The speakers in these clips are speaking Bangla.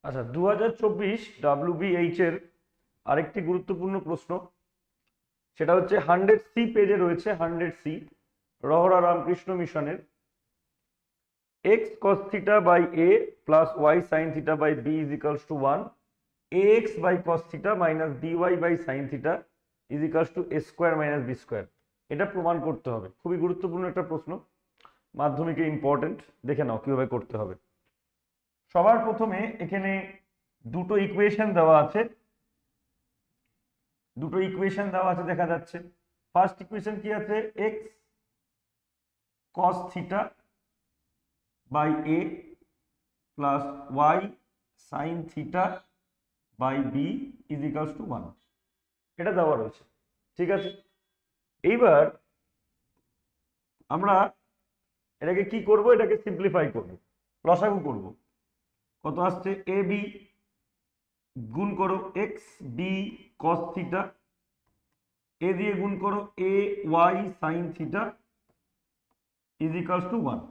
আচ্ছা 2024 WBH এর আরেকটি গুরুত্বপূর্ণ প্রশ্ন, সেটা হচ্ছে 100C পেজে রয়েছে। 100C রহরা রামকৃষ্ণ মিশনের x cos theta by a plus y sin theta by b is equals to 1, ax by cos theta minus by by sin theta is equals to a square minus b square। এটা প্রমাণ করতে হবে। খুবই গুরুত্বপূর্ণ একটা প্রশ্ন, মাধ্যমিকে ইম্পর্টেন্ট। দেখে নাও কিভাবে করতে হবে। সবার প্রথমে এখানে দুটো ইকুয়েশন দেওয়া আছে, দেখা যাচ্ছে। ফার্স্ট ইকুয়েশন কি আছে? x cos theta by a plus y sin theta by b is equals to 1, এটা দেওয়া রয়েছে। ঠিক আছে, এইবার আমরা এটাকে কি করব? এটাকে সিম্পলিফাই করব, লসাগু করব। কত আসছে? এ বি গুণ করো X B cos theta, A দিয়ে গুণ করো A Y sine theta is equals to 1।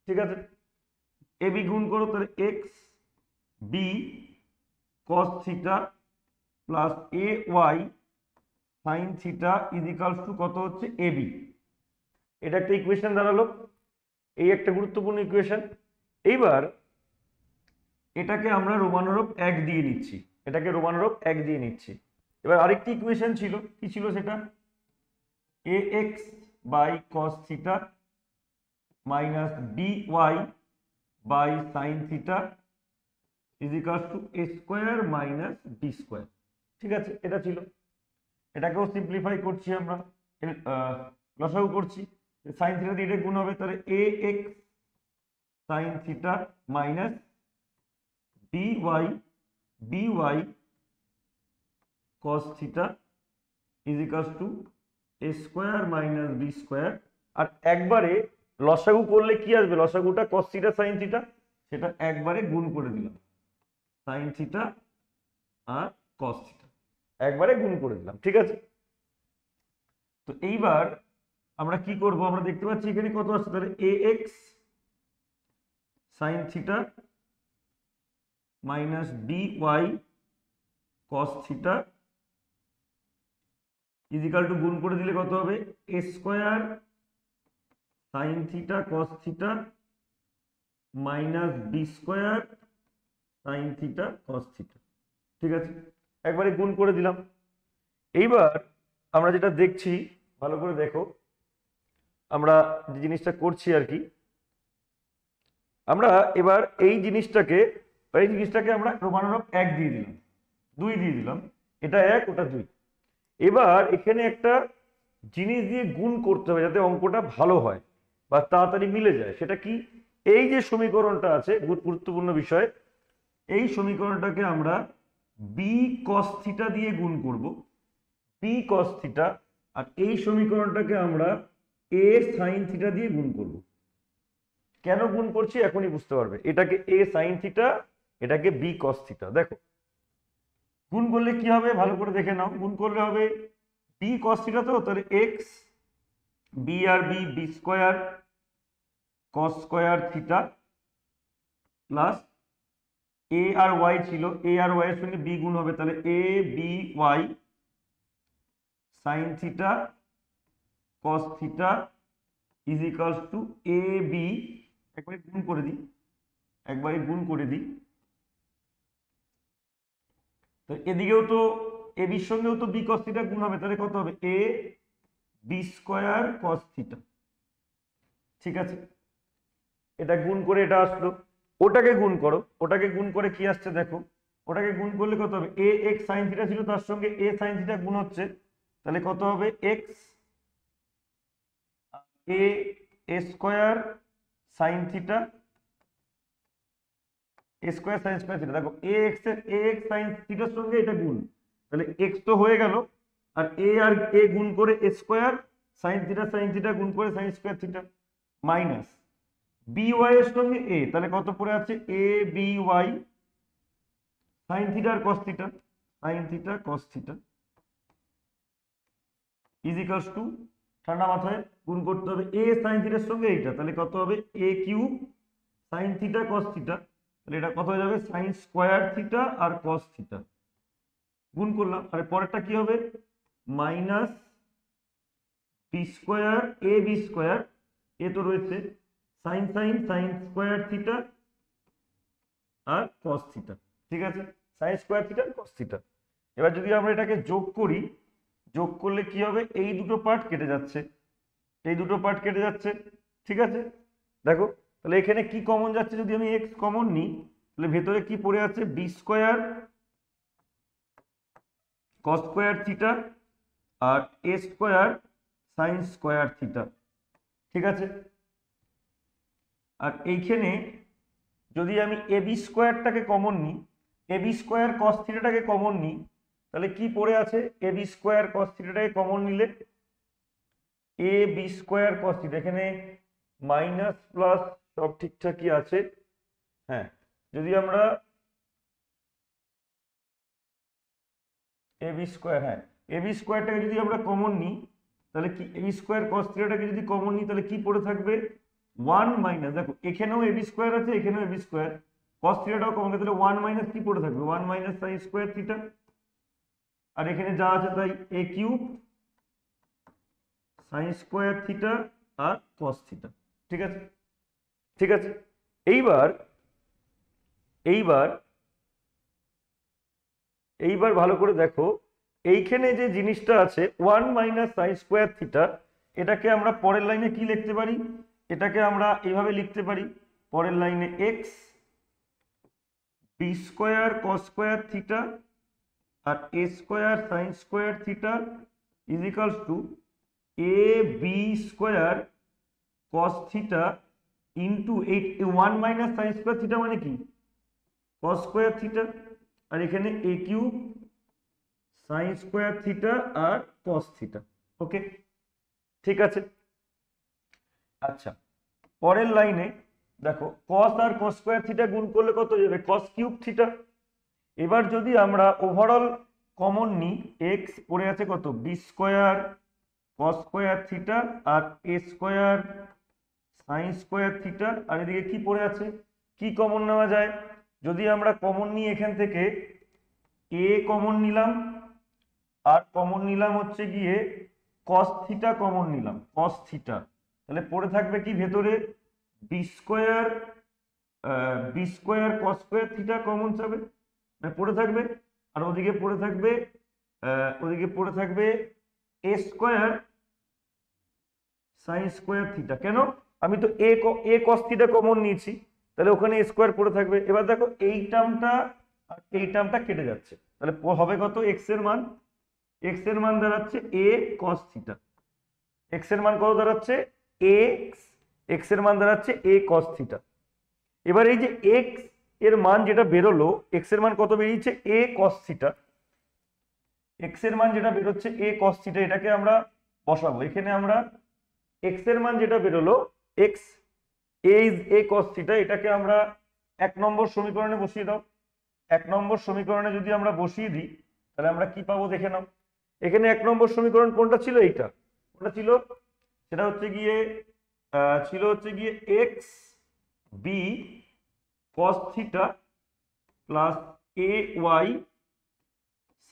ঠিক আছে, এ বি গুণ করো, তাহলে X B cos theta plus A Y sine theta is equals to কত হচ্ছে? A B. এটা একটা ইকুয়েশন দাঁড়ালো, এই একটা গুরুত্বপূর্ণ ইকুয়েশন। এইবার এটাকে আমরা রোমানরূপ 1 দিয়ে নিচ্ছি, এবার আরেকটি ইকুয়েশন ছিল, কি ছিল সেটা? A X by cos theta minus B Y by sine theta is equals to A square minus B square. ঠিক আছে, এটা ছিল। এটাকেও সিম্পলিফাই করছি আমরা, লসাগু করছি। সাইন থিটা দিয়ে এটা গুণ হবে, তাহলে A X sine theta minus B Y cos theta is equals to a square minus b square। আর একবারে লসাগু করলে কি আসবে? লসাগুটা cos theta sin theta, সেটা একবারে গুণ করে দিলাম, sin theta আর cos theta একবারে গুণ করে দিলাম। ঠিক আছে, তো এইবার আমরা কি করব? আমরা দেখতে পাচ্ছি এখানে কত আসছে, তাহলে ax sin theta minus by cos theta is equal to গুণ করে দিলে কত হবে? A square sine theta cos theta minus B square sine theta cos theta. ঠিক আছে, একবারে গুণ করে দিলাম। এইবার আমরা যেটা দেখছি, ভালো করে দেখো, আমরা যে জিনিসটা করছি আর কি, আমরা এবার এই জিনিসটাকে আমরা রোমানরূপ 1 দিয়ে দিলাম, 2 দিয়ে দিলাম, এটা 1 ওটা 2। এবার এখানে একটা জিনিস দিয়ে গুণ করতে হবে যাতে অঙ্কটা ভালো হয় বা তাড়াতাড়ি মিলে যায়। সেটা কি? এই যে সমীকরণটা আছে, গুরুত্বপূর্ণ বিষয়, এই সমীকরণটাকে আমরা বি কস থিটা দিয়ে গুণ করব, বি কস থিটা। আর এই সমীকরণটাকে আমরা এ সাইন থিটা দিয়ে গুণ করব। কেন গুণ করছি এখনই বুঝতে পারবে। এটাকে এ সাইন থিটা, এটাকে বি কস থিটা। দেখো গুণ করলে কি হবে, ভালো করে দেখে নাও। গুণ করলে হবে বি কস থিটা, তো তাহলে এক্স বি আর B B square cos square theta plus A আর ওয়াই ছিল, এ আর ওয়াই এর সঙ্গে বি গুণ হবে, তাহলে A B Y sine theta cos theta is equals to A B. একবারে গুণ করে দিই, তো এদিকেও তো এ বির সঙ্গেও তো বি কস থিটা গুণ হবে, তাহলে কত হবে? A B square cos theta. ঠিক আছে, এটা গুণ করে এটা আসলো। ওটাকে গুণ করে কি আসছে দেখো, ওটাকে গুণ করলে কত হবে? এ এক্স সাইন থিটা ছিল, তার সঙ্গে এ সাইন থিটা গুণ হচ্ছে, তাহলে কত হবে? এক্স এ স্কোয়ার সাইন থিটা, এ স্কোয়ার সাইন স্কোয়ার থিটা। দেখো এ এক্স সাইন থিটার সঙ্গে এটা গুণ, তাহলে এক্স তো হয়ে গেল, আর এ গুণ করে এ স্কোয়ার সাইন থিটা গুণ করে sine square theta minus B Y এর সঙ্গে এ, তাহলে কত পড়ে আছে? A B Y sine theta আর cos theta, is equals to, ঠান্ডা মাথায় গুণ করতে হবে এ সাইন থিটার সঙ্গে এইটা, তাহলে কত হবে? A cube sine theta cos theta তাহলে এটা কত হয়ে যাবে সাইন স্কোয়ার থিটা আর কস থিটা গুণ করলাম, আর পরেরটা কি হবে minus B square A B square, A তো রয়েছে sine sine sine square theta আর কস থিটা, ঠিক আছে সাইন স্কোয়ার থিটা আর কস থিটা। এবার যদি আমরা এটাকে যোগ করি, যোগ করলে কি হবে এই দুটো পার্ট কেটে যাচ্ছে, এই দুটো পার্ট কেটে যাচ্ছে, ঠিক আছে। দেখো তাহলে এখানে কি কমন যাচ্ছে, যদি আমি এক্স কমন নিই তাহলে ভেতরে কি পড়ে আছে B square cos square theta আর এ স্কোয়ার সাইন স্কোয়ার থিটা, ঠিক আছে। আর এইখানে যদি আমি এ বি স্কোয়ারটাকে কমন নিই, A B square cos থিটাটাকে common নিই, তাহলে কি পড়ে আছে A B square cos থিটাটাকে common নিলে A B square cos theta, এখানে মাইনাস প্লাস সব ঠিকঠাকই আছে। হ্যাঁ যদি আমরা এ বি স্কোয়ার, হ্যাঁ এ বি স্কোয়ারটাকে যদি আমরা কমন নিই তাহলে কি এ বি স্কোয়ার কস থিটাটাকে যদি কমন নিই তাহলে কি পড়ে থাকবে 1 মাইনাস, দেখো এখানেও এ বি স্কোয়ার আছে এখানেও A B square, cos থিটাটাও common, তাহলে 1 মাইনাস কি পড়ে থাকবে 1 মাইনাস সাইন স্কোয়ার থিটা, আর এখানে যা আছে তাই এ কিউব সাইন স্কোয়ার থিটা আর কস থিটা, ঠিক আছে ঠিক আছে। এইবার এইবার এইবার ভালো করে দেখো, এইখানে যে জিনিসটা আছে 1 মাইনাস সাইন স্কোয়ার থিটা, এটাকে আমরা পরের লাইনে কি লিখতে পারি, এটাকে আমরা এইভাবে লিখতে পারি পরের লাইনে x b square cos square theta আর এ square sine square theta is equals to A B square cos theta into এই 1 মাইনাস সাইন স্কোয়ার থিটা মানে কি কস স্কোয়ার থিটা, আর এখানে এ কিউব সাইন স্কোয়ার থিটা আর কস থিটা, ওকে ঠিক আছে। আচ্ছা পরের লাইনে দেখো কস আর কস স্কোয়ার থিটা গুণ করলে কত যাবে কস কিউব থিটা। এবার যদি আমরা ওভারঅল কমন নিই, এক্স পড়ে আছে কত B square cos square theta আর এ স্কোয়ার সাইন স্কোয়ার থিটা, আর এদিকে কি পড়ে আছে কি কমন নেওয়া যায়, যদি আমরা কমন নিই এখান থেকে এ কমন নিলাম আর কমন নিলাম হচ্ছে গিয়ে কস থিটা কমন নিলাম কস থিটা, তাহলে পড়ে থাকবে কি ভেতরে b square cos square theta common যাবে পড়ে থাকবে, আর ওদিকে পড়ে থাকবে a square sine square theta. কেন আমি তো এ কস থিটা কমন নিয়েছি, তাহলে ওখানে এ স্কোয়ার পড়ে থাকবে। এবার দেখো এই টার্মটা আর এই টার্মটা কেটে যাচ্ছে, তাহলে হবে কত এক্স এর মান দাঁড়াচ্ছে এ কস থিটা, এক্স এর মান কত দাঁড়াচ্ছে এক্স এর মান দাঁড়াচ্ছে এ কস থিটা। এবার এই যে এক্স এর মান যেটা বেরোলো, এক্স এর মান কত বেরিয়েছে এ কস থিটা, এক্স এর মান যেটা বেরোচ্ছে এ কস থিটা, এটাকে আমরা বসাবো এখানে, আমরা এক্স এর মান যেটা বেরোলো এক্স এ কস থিটা, এটাকে আমরা 1 নম্বর সমীকরণে বসিয়ে দাও। 1 নম্বর সমীকরণে যদি আমরা বসিয়ে দিই তাহলে আমরা কি পাবো দেখে নাও, এখানে 1 নম্বর সমীকরণ কোনটা ছিল, এইটা কোনটা ছিল, সেটা হচ্ছে গিয়ে x B cos theta plus A Y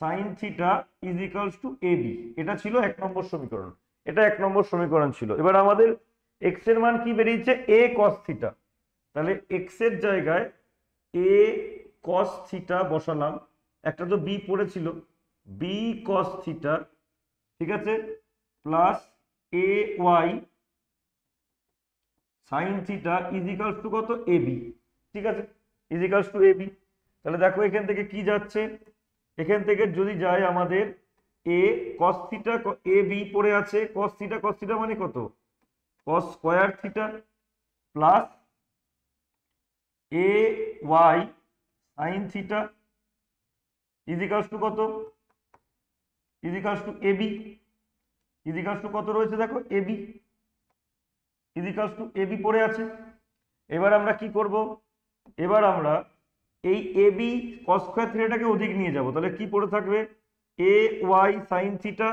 sine theta is equals to A B, এটা ছিল 1 নম্বর সমীকরণ, এটা 1 নম্বর সমীকরণ ছিল। এবার আমাদের এক্স এর মান কি বেরিয়েছে এ কস থিটা, তাহলে এক্স এর জায়গায় এ কস থিটা বসালাম, একটা তো বি পড়েছিল বি কস থিটা, ঠিক আছে, plus A Y sine theta is equals to কত এ বি, ঠিক আছে is equals to A b. তাহলে দেখো এখান থেকে কি যাচ্ছে, এখান থেকে যদি যায় আমাদের এ কস থিটা এ বি পড়ে আছে কস থিটা মানে কত cos square theta plus A Y sine theta is equals to কত is equals to A B, is equals to কত রয়েছে দেখো A B is equals to A B পড়ে আছে। এবার আমরা কি করব, এবার আমরা এই এ বি কস স্কয়ার থিটাটাকে ওদিক নিয়ে যাব, তাহলে কি পড়ে থাকবে এ ওয়াই সাইন থিটা,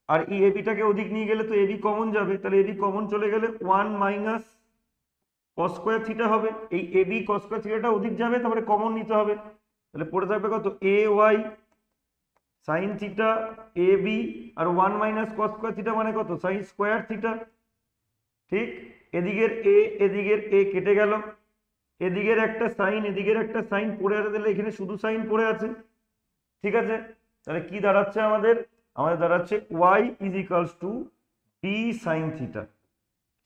আর এই এ বিটাকে ওদিক নিয়ে গেলে তো এ বি কমন যাবে, তাহলে এ বি কমন চলে গেলে 1 মাইনাস কস স্কোয়ার থিটা হবে। এই এ বি কস স্কোয়ার থিটাটা ওদিক যাবে, তারপরে কমন নিতে হবে, তাহলে পড়ে থাকবে কত A Y sine theta A B, R 1 minus cos square theta মানে কত সাইন স্কোয়ার থিটা। ঠিক, এদিকের এ কেটে গেল, এদিকের একটা সাইন এদিকের একটা সাইন পড়ে আছে, তাহলে এখানে শুধু সাইন পড়ে আছে। ঠিক আছে, তাহলে কি দাঁড়াচ্ছে আমাদের দাঁড়াচ্ছে y is equals to b sine theta.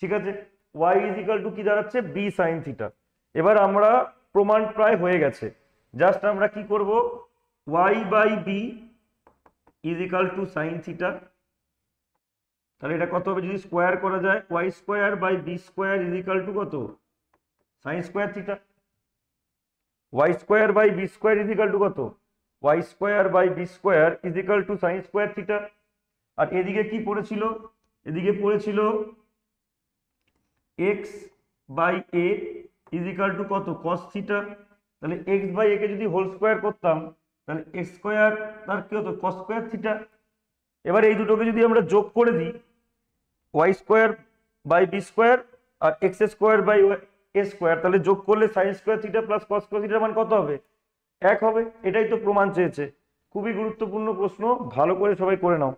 ঠিক আছে, ওয়াই ইজ ইকাল টু কি দাঁড়াচ্ছে বি সাইন থিটা। এবার আমরা প্রমাণ প্রায় হয়ে গেছে, জাস্ট আমরা কি করব Y by B is equal to sine theta, তাহলে এটা কত হবে যদি স্কোয়ার করা যায়, Y square by B square is equal to কত sine square theta. Y square by B square is equal to কত Y square by B square is equal to sine square theta. আর এদিকে কি পড়েছিল, এদিকে পড়েছিল X by A is equal to কত কস থিটা, তাহলে এক্স বাই এ কে যদি হোল স্কোয়ার করতাম তাহলে এক্স স্কোয়ার তার কি হতো কস স্কোয়ার থিটা। এবার এই দুটোকে যদি আমরা যোগ করে দিই, y square by B square আর x square by a square, তাহলে যোগ করলে sine square theta plus cos square থিটার মান কত হবে, 1 হবে। এটাই তো প্রমাণ চেয়েছে। খুবই গুরুত্বপূর্ণ প্রশ্ন, ভালো করে সবাই করে নাও।